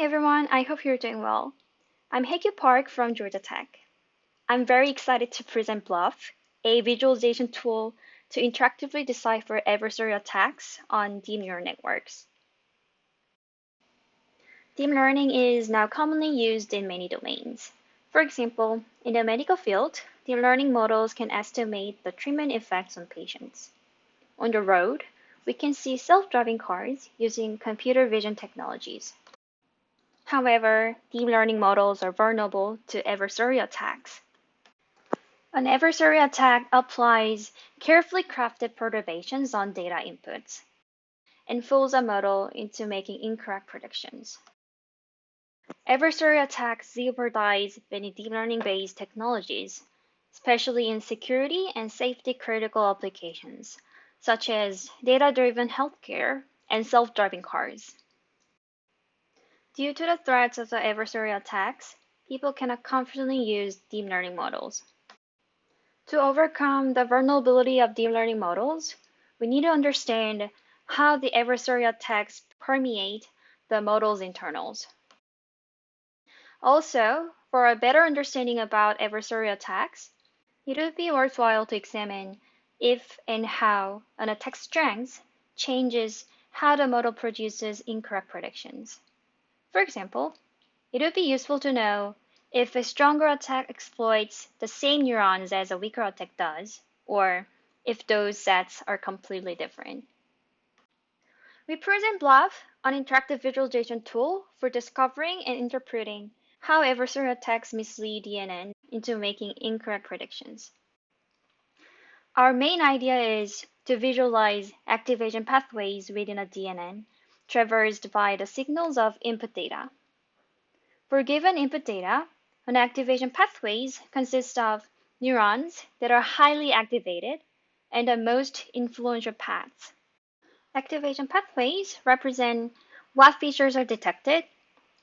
everyone, I hope you're doing well. I'm Haekyu Park from Georgia Tech. I'm very excited to present Bluff, a visualization tool to interactively decipher adversarial attacks on deep neural networks. Deep learning is now commonly used in many domains. For example, in the medical field, deep learning models can estimate the treatment effects on patients. On the road, we can see self-driving cars using computer vision technologies. However, deep learning models are vulnerable to adversarial attacks. An adversarial attack applies carefully crafted perturbations on data inputs and fools a model into making incorrect predictions. Adversarial attacks jeopardize many deep learning-based technologies, especially in security and safety-critical applications, such as data-driven healthcare and self-driving cars. Due to the threats of the adversarial attacks, people cannot confidently use deep learning models. To overcome the vulnerability of deep learning models, we need to understand how the adversarial attacks permeate the model's internals. Also, for a better understanding about adversarial attacks, it would be worthwhile to examine if and how an attack strength changes how the model produces incorrect predictions. For example, it would be useful to know if a stronger attack exploits the same neurons as a weaker attack does, or if those sets are completely different. We present Bluff, an interactive visualization tool for discovering and interpreting how adversarial attacks mislead DNN into making incorrect predictions. Our main idea is to visualize activation pathways within a DNN traversed by the signals of input data. For given input data, an activation pathways consist of neurons that are highly activated and the most influential paths. Activation pathways represent what features are detected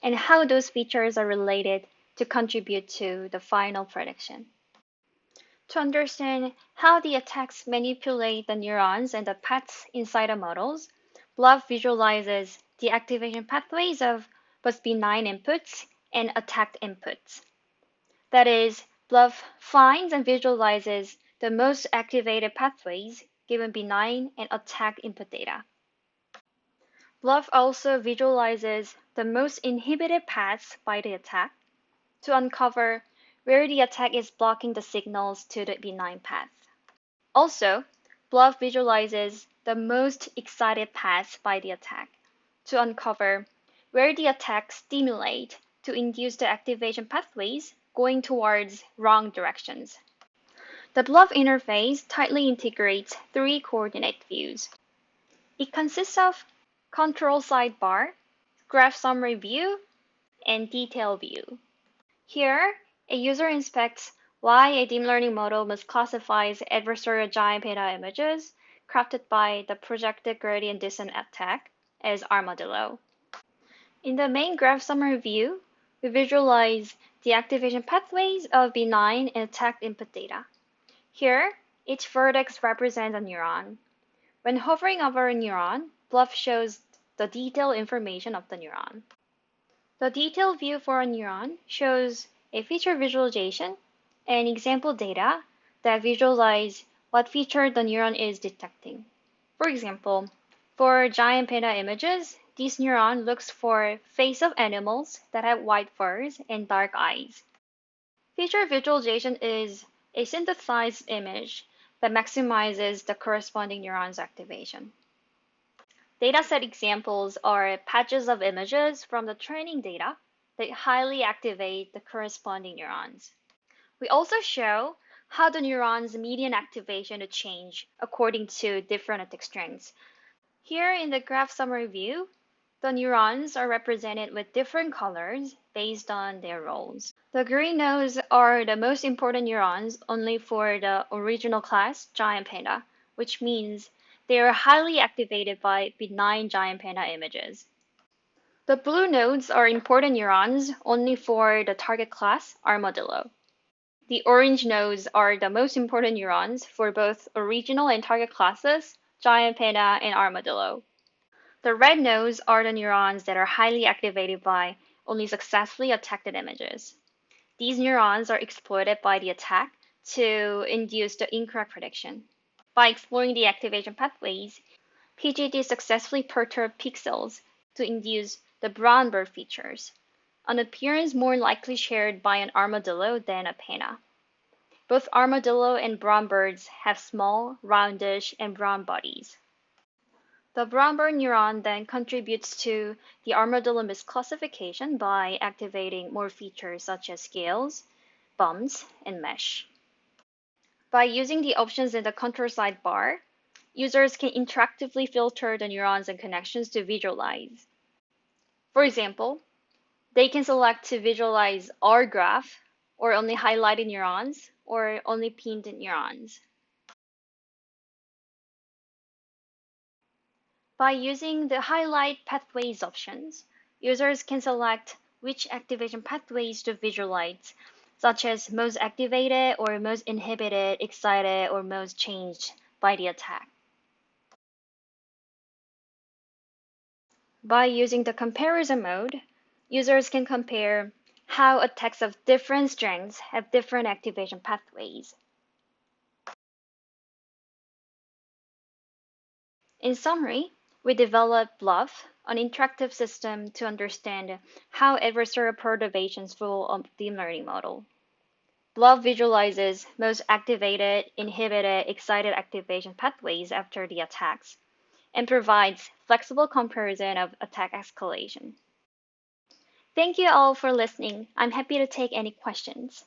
and how those features are related to contribute to the final prediction. To understand how the attacks manipulate the neurons and the paths inside the models, Bluff visualizes the activation pathways of both benign inputs and attacked inputs. That is, Bluff finds and visualizes the most activated pathways given benign and attacked input data. Bluff also visualizes the most inhibited paths by the attack to uncover where the attack is blocking the signals to the benign path. Also, Bluff visualizes the most excited paths by the attack to uncover where the attack stimulates to induce the activation pathways going towards wrong directions. The Bluff interface tightly integrates three coordinate views. It consists of control sidebar, graph summary view, and detail view. Here, a user inspects why a deep learning model must classify adversarial giant panda images crafted by the projected gradient descent attack as armadillo. In the main graph summary view, we visualize the activation pathways of benign and attacked input data. Here, each vertex represents a neuron. When hovering over a neuron, Bluff shows the detailed information of the neuron. The detailed view for a neuron shows a feature visualization and example data that visualize what feature the neuron is detecting. For example, for giant panda images, this neuron looks for face of animals that have white furs and dark eyes. Feature visualization is a synthesized image that maximizes the corresponding neuron's activation. Dataset examples are patches of images from the training data that highly activate the corresponding neurons. We also show how the neuron's median activation will change according to different attack strengths. Here in the graph summary view, the neurons are represented with different colors based on their roles. The green nodes are the most important neurons only for the original class giant panda, which means they are highly activated by benign giant panda images. The blue nodes are important neurons only for the target class armadillo. The orange nodes are the most important neurons for both original and target classes, giant panda and armadillo. The red nodes are the neurons that are highly activated by only successfully attacked images. These neurons are exploited by the attack to induce the incorrect prediction. By exploring the activation pathways, PGD successfully perturbed pixels to induce the brown bird features, an appearance more likely shared by an armadillo than a panda. Both armadillo and brown birds have small, roundish, and brown bodies. The brown bird neuron then contributes to the armadillo misclassification by activating more features such as scales, bumps, and mesh. By using the options in the contour sidebar, users can interactively filter the neurons and connections to visualize. For example, they can select to visualize R graph, or only highlighted neurons, or only pinned neurons. By using the highlight pathways options, users can select which activation pathways to visualize, such as most activated or most inhibited, excited, or most changed by the attack. By using the comparison mode, users can compare how attacks of different strengths have different activation pathways. In summary, we developed Bluff, an interactive system to understand how adversarial perturbations flow of deep learning model. Bluff visualizes most activated, inhibited, excited activation pathways after the attacks and provides flexible comparison of attack escalation. Thank you all for listening. I'm happy to take any questions.